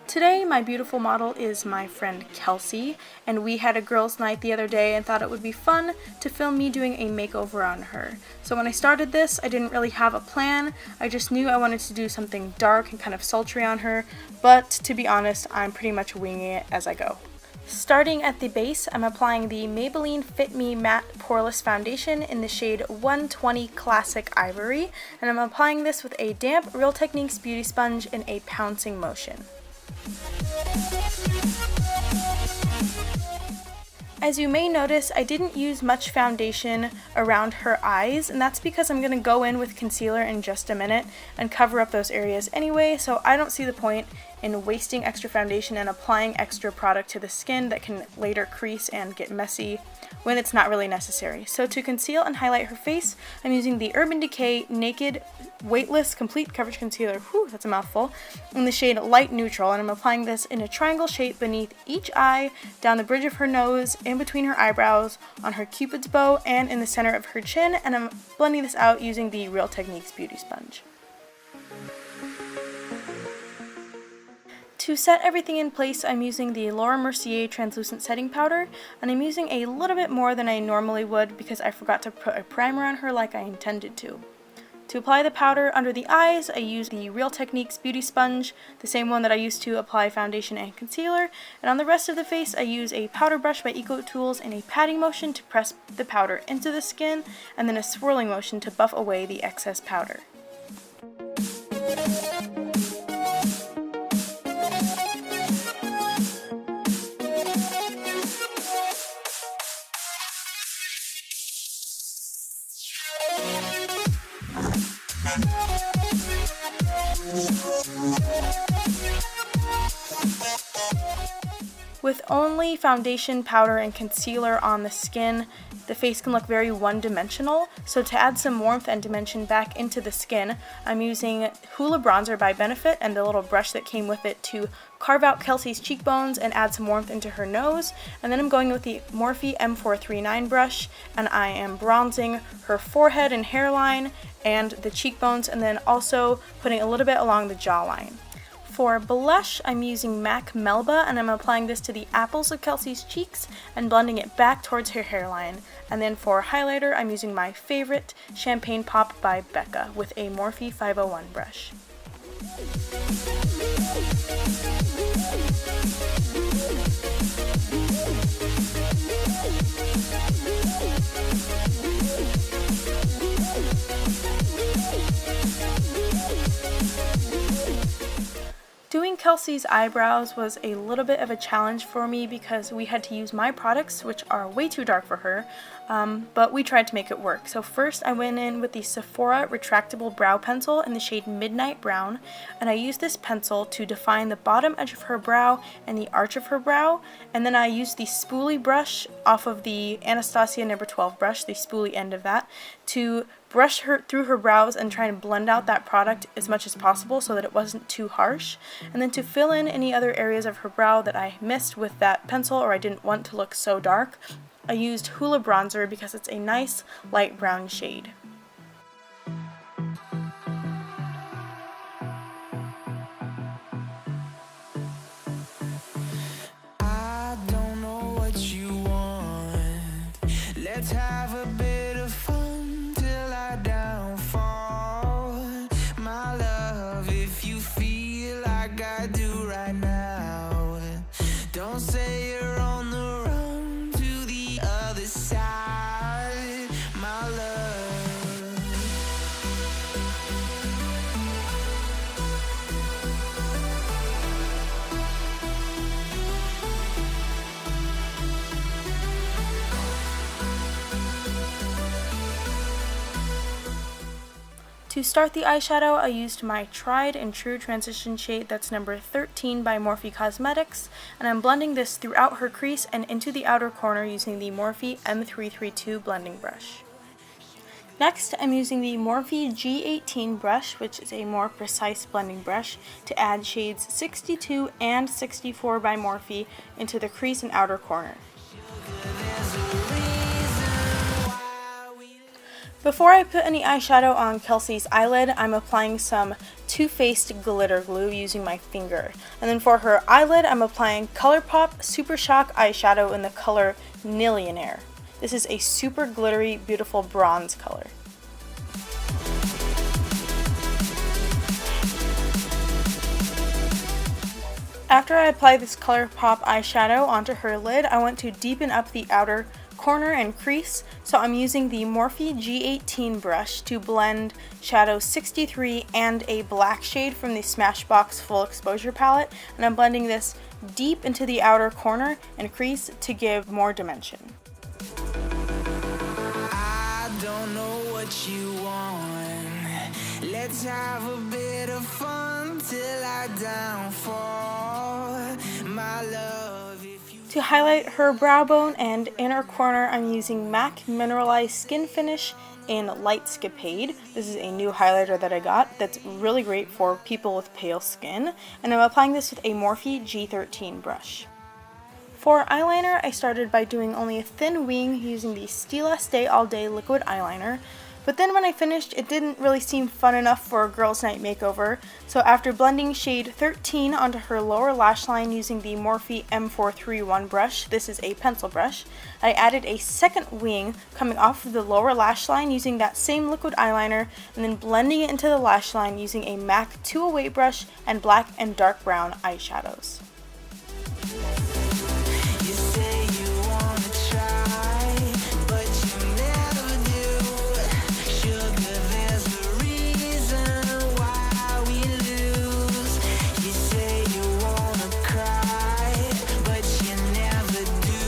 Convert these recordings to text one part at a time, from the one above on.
Today, my beautiful model is my friend Kelsey, and we had a girls' night the other day and thought it would be fun to film me doing a makeover on her. So when I started this, I didn't really have a plan. I just knew I wanted to do something dark and kind of sultry on her, but to be honest, I'm pretty much winging it as I go. Starting at the base, I'm applying the Maybelline Fit Me Matte Poreless Foundation in the shade 120 Classic Ivory, and I'm applying this with a damp Real Techniques beauty sponge in a pouncing motion. As you may notice, I didn't use much foundation around her eyes, and that's because I'm going to go in with concealer in just a minute and cover up those areas anyway, so I don't see the point in wasting extra foundation and applying extra product to the skin that can later crease and get messy when it's not really necessary. So to conceal and highlight her face, I'm using the Urban Decay Naked Weightless Complete Coverage Concealer, whew, that's a mouthful, in the shade Light Neutral, and I'm applying this in a triangle shape beneath each eye, down the bridge of her nose, in between her eyebrows, on her cupid's bow, and in the center of her chin, and I'm blending this out using the Real Techniques beauty sponge. To set everything in place, I'm using the Laura Mercier Translucent Setting Powder, and I'm using a little bit more than I normally would because I forgot to put a primer on her like I intended to. To apply the powder under the eyes, I use the Real Techniques beauty sponge, the same one that I used to apply foundation and concealer, and on the rest of the face I use a powder brush by EcoTools in a patting motion to press the powder into the skin, and then a swirling motion to buff away the excess powder. With only foundation, powder, and concealer on the skin, the face can look very one-dimensional, so to add some warmth and dimension back into the skin, I'm using Hoola Bronzer by Benefit and the little brush that came with it to carve out Kelsey's cheekbones and add some warmth into her nose, and then I'm going with the Morphe M439 brush, and I am bronzing her forehead and hairline and the cheekbones, and then also putting a little bit along the jawline. For blush, I'm using MAC Melba, and I'm applying this to the apples of Kelsey's cheeks and blending it back towards her hairline. And then for highlighter, I'm using my favorite Champagne Pop by Becca with a Morphe 501 brush. Doing Kelsey's eyebrows was a little bit of a challenge for me because we had to use my products, which are way too dark for her, but we tried to make it work. So first I went in with the Sephora Retractable Brow Pencil in the shade Midnight Brown, and I used this pencil to define the bottom edge of her brow and the arch of her brow, and then I used the spoolie brush off of the Anastasia No. 12 brush, the spoolie end of that, to brush her through her brows and try and blend out that product as much as possible so that it wasn't too harsh. And then to fill in any other areas of her brow that I missed with that pencil or I didn't want to look so dark, I used Hoola Bronzer because it's a nice light brown shade. I don't know what you want. Let's have a bit of fun till I downfall. My love, if you feel like I do right now, don't say you're on the run to the other side, my love. To start the eyeshadow, I used my tried and true transition shade that's number 13 by Morphe Cosmetics, and I'm blending this throughout her crease and into the outer corner using the Morphe M332 blending brush. Next, I'm using the Morphe G18 brush, which is a more precise blending brush, to add shades 62 and 64 by Morphe into the crease and outer corner. Before I put any eyeshadow on Kelsey's eyelid, I'm applying some Too Faced glitter glue using my finger. And then for her eyelid, I'm applying ColourPop Super Shock eyeshadow in the color Nillionaire. This is a super glittery, beautiful bronze color. After I apply this ColourPop eyeshadow onto her lid, I want to deepen up the outer corner and crease, so I'm using the Morphe G18 brush to blend Shadow 63 and a black shade from the Smashbox Full Exposure palette, and I'm blending this deep into the outer corner and crease to give more dimension. I don't know what you want. Let's have a bit of fun till I downfall. My love, if you... To highlight her brow bone and inner corner, I'm using MAC Mineralized Skin Finish in Lightscapade. This is a new highlighter that I got that's really great for people with pale skin, and I'm applying this with a Morphe G13 brush. For eyeliner, I started by doing only a thin wing using the Stila Stay All Day liquid eyeliner, but then when I finished, it didn't really seem fun enough for a girls' night makeover, so after blending shade 13 onto her lower lash line using the Morphe M431 brush, this is a pencil brush, I added a second wing coming off of the lower lash line using that same liquid eyeliner, and then blending it into the lash line using a MAC 208 brush and black and dark brown eyeshadows. You say you wanna try, but you never do. Sugar, there's a reason why we lose. You say you wanna cry, but you never do.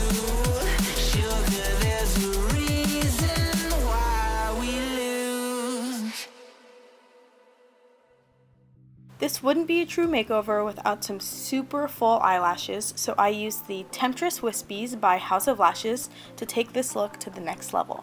Sugar, there's a reason why we lose. This wouldn't be a true makeover without some super full eyelashes, so I used the Temptress Wispies by House of Lashes to take this look to the next level.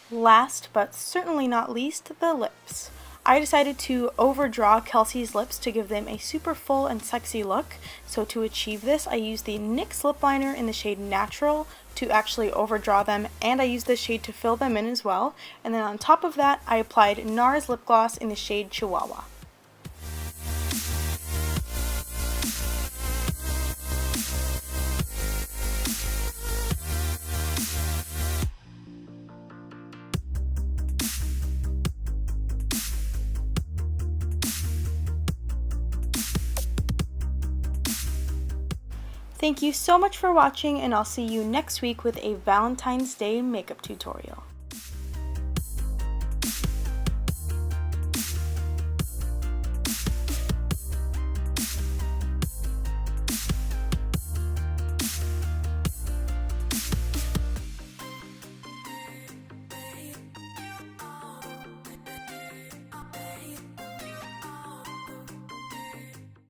Last but certainly not least, the lips. I decided to overdraw Kelsey's lips to give them a super full and sexy look, so to achieve this I used the NYX Lip Liner in the shade Natural to actually overdraw them, and I used this shade to fill them in as well, and then on top of that I applied Nars Lip Gloss in the shade Chihuahua. Thank you so much for watching, and I'll see you next week with a Valentine's Day makeup tutorial.